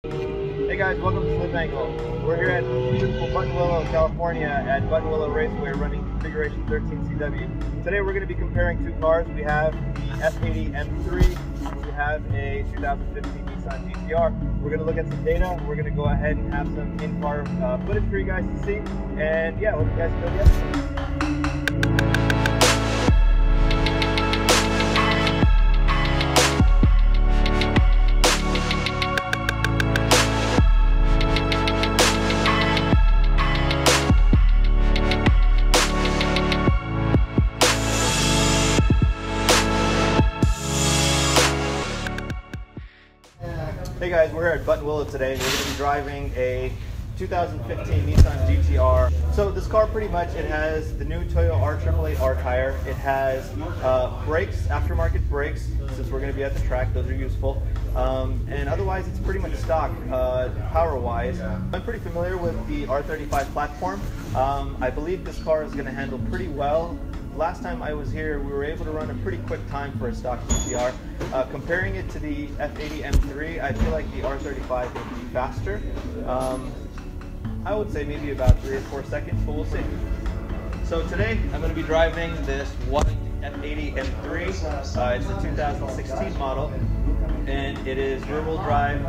Hey guys, welcome to Slip Angle. We're here at beautiful Buttonwillow, California at Buttonwillow Raceway running configuration 13CW. Today we're going to be comparing two cars. We have the F80 M3, we have a 2015 Nissan GTR. We're going to look at some data, we're going to go ahead and have some in-car footage for you guys to see, and yeah, hope you guys enjoy the episode. Hey guys, we're here at Buttonwillow today. We're going to be driving a 2015 Nissan GTR. So this car pretty much, it has the new Toyo R888R tire. It has brakes, aftermarket brakes, since we're going to be at the track. Those are useful. And otherwise it's pretty much stock power-wise. I'm pretty familiar with the R35 platform. I believe this car is going to handle pretty well. Last time I was here, we were able to run a pretty quick time for a stock GTR. Comparing it to the F80 M3, I feel like the R35 would be faster. I would say maybe about 3 or 4 seconds, but we'll see. So today, I'm going to be driving this white F80 M3. It's a 2016 model, and it is rear-wheel drive,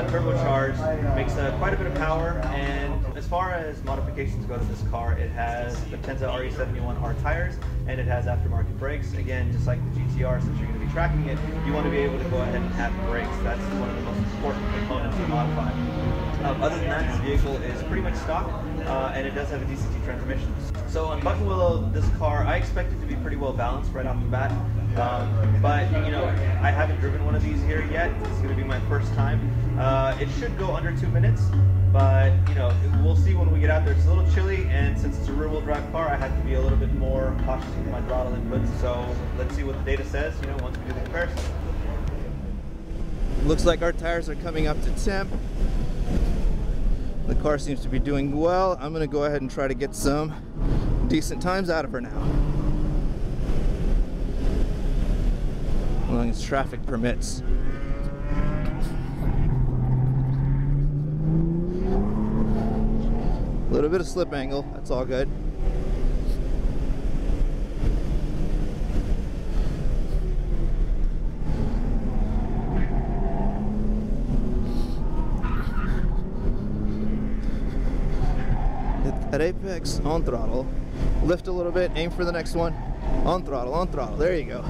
turbocharged, makes quite a bit of power. And as far as modifications go to this car, it has the Tenza RE71R tires, and it has aftermarket brakes. Again, just like the GTR, since you're going to be tracking it, you want to be able to go ahead and have brakes. That's one of the most important components to modify. Other than that, this vehicle is pretty much stock, and it does have a DCT transmission. So on Buttonwillow, this car, I expect it to be pretty well balanced right off the bat. But you know, I haven't driven one of these here yet. It's going to be my first time. It should go under 2 minutes, but you know, we'll see when we get out there. It's a little chilly, and since it's a rear-wheel drive car, I have to be a little bit more cautious with my throttle input. So let's see what the data says, you know, once we do the comparison. Looks like our tires are coming up to temp. The car seems to be doing well. I'm going to go ahead and try to get some decent times out of her now, as long as traffic permits. A little bit of slip angle, that's all good. Hit that apex, on throttle. Lift a little bit, aim for the next one. On throttle, there you go.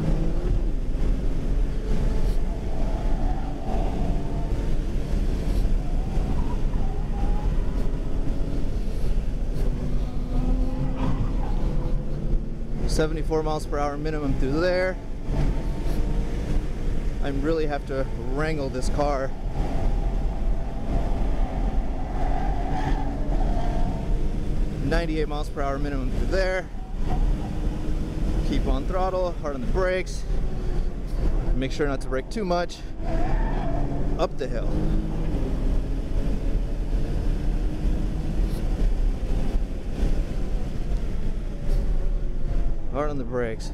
.74 miles per hour minimum through there. I really have to wrangle this car. .98 miles per hour minimum through there. Keep on throttle, hard on the brakes. Make sure not to brake too much. Up the hill. Hard on the brakes.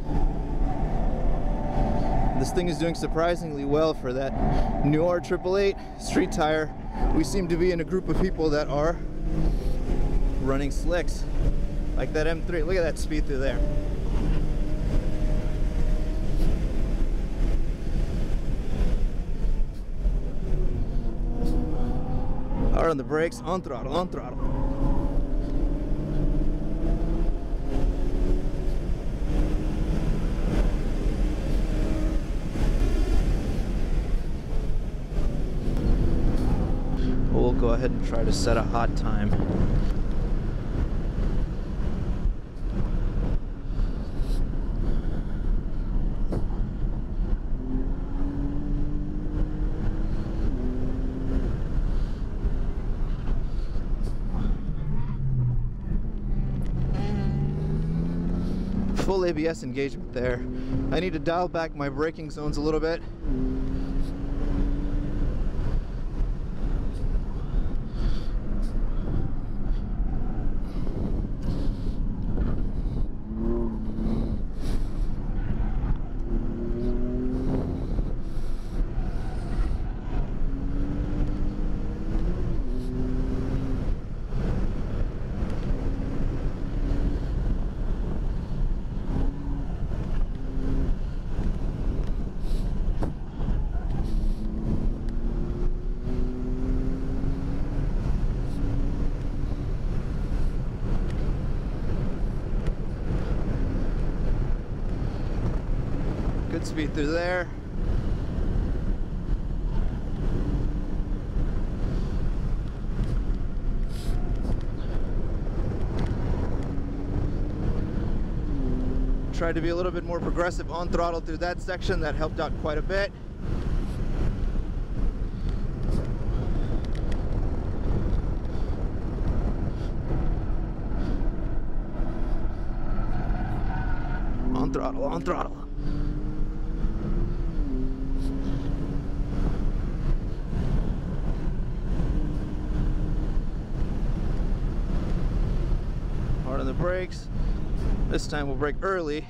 This thing is doing surprisingly well for that new R888 street tire. We seem to be in a group of people that are running slicks, like that M3. Look at that speed through there. Hard on the brakes, on throttle, on throttle. We'll go ahead and try to set a hot time. Full ABS engagement there. I need to dial back my braking zones a little bit. speed through there. Tried to be a little bit more progressive on throttle through that section. That helped out quite a bit. On throttle, on throttle. Hard on the brakes. This time we'll brake early.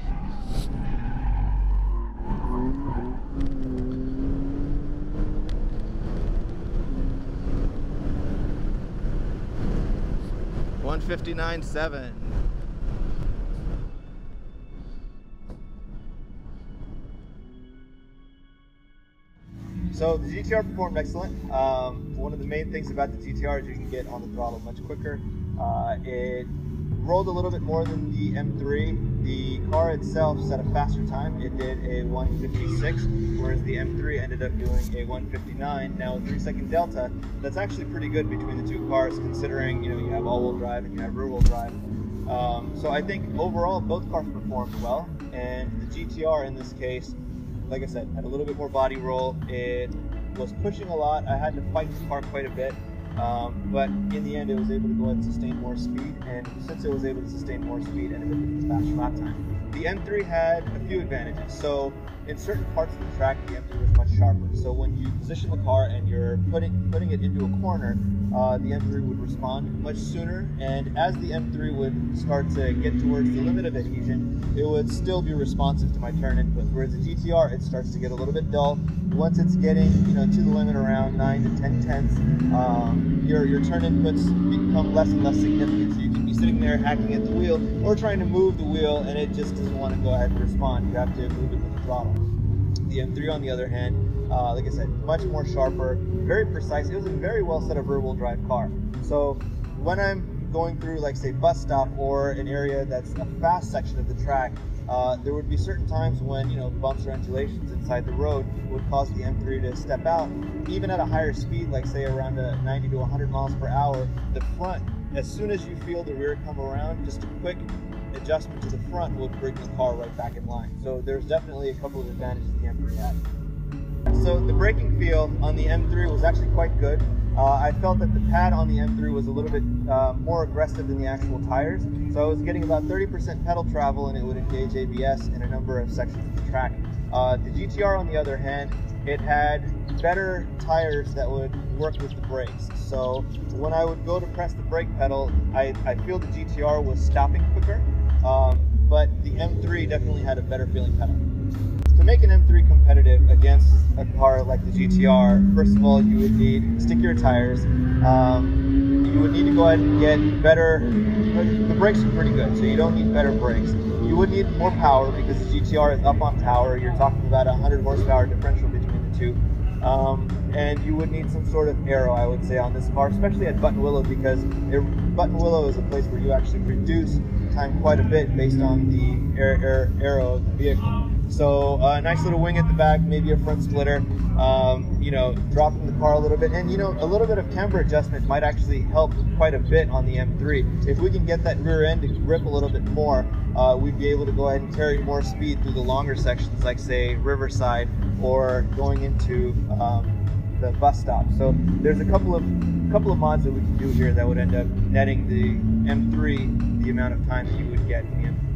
$159.7. So the GTR performed excellent. One of the main things about the GTR is you can get on the throttle much quicker. It rolled a little bit more than the M3. The car itself set a faster time. It did a 156, whereas the M3 ended up doing a 159. Now a 3-second delta, that's actually pretty good between the two cars, considering you have all-wheel drive and you have rear-wheel drive. So I think overall both cars performed well, and the GTR in this case, like I said, had a little bit more body roll. It was pushing a lot. I had to fight the car quite a bit. But in the end, it was able to go ahead and sustain more speed, and since it was able to sustain more speed, it ended up with a faster lap time. The M3 had a few advantages. So in certain parts of the track, the M3 was much sharper. So when you position the car and you're putting it into a corner, the M3 would respond much sooner, and as the M3 would start to get towards the limit of adhesion, it would still be responsive to my turn inputs. Whereas the GTR, it starts to get a little bit dull. Once it's getting to the limit around 9 to 10 tenths, your turn inputs become less and less significant. So you can be sitting there hacking at the wheel or trying to move the wheel, and it just doesn't want to go ahead and respond. You have to move it with the throttle. The M3, on the other hand, like I said, much more sharper, very precise. It was a very well set up rear-wheel drive car. So when I'm going through, like, say, bus stop or an area that's a fast section of the track, there would be certain times when bumps or undulations inside the road would cause the M3 to step out. Even at a higher speed, like say around 90 to 100 miles per hour, the front, as soon as you feel the rear come around, just a quick adjustment to the front will bring the car right back in line. So there's definitely a couple of advantages the M3 had. So the braking feel on the M3 was actually quite good. I felt that the pad on the M3 was a little bit more aggressive than the actual tires. So I was getting about 30% pedal travel, and it would engage ABS in a number of sections of the track. The GTR, on the other hand, it had better tires that would work with the brakes. So when I would go to press the brake pedal, I feel the GTR was stopping quicker, but the M3 definitely had a better feeling pedal. To make an M3 competitive against a car like the GTR, first of all, you would need stickier tires. You would need to go ahead and get better, the brakes are pretty good, so you don't need better brakes. You would need more power because the GTR is up on power. You're talking about a 100 horsepower differential between the two. And you would need some sort of aero, I would say, on this car, especially at Buttonwillow, because Buttonwillow is a place where you actually reduce time quite a bit based on the aero of the vehicle. So a nice little wing at the back, maybe a front splitter, dropping the car a little bit, and a little bit of camber adjustment might actually help quite a bit on the M3. If we can get that rear end to grip a little bit more, we'd be able to go ahead and carry more speed through the longer sections, like say Riverside or going into the bus stop. So there's a couple of mods that we can do here that would end up netting the M3 the amount of time that you would get in the M4.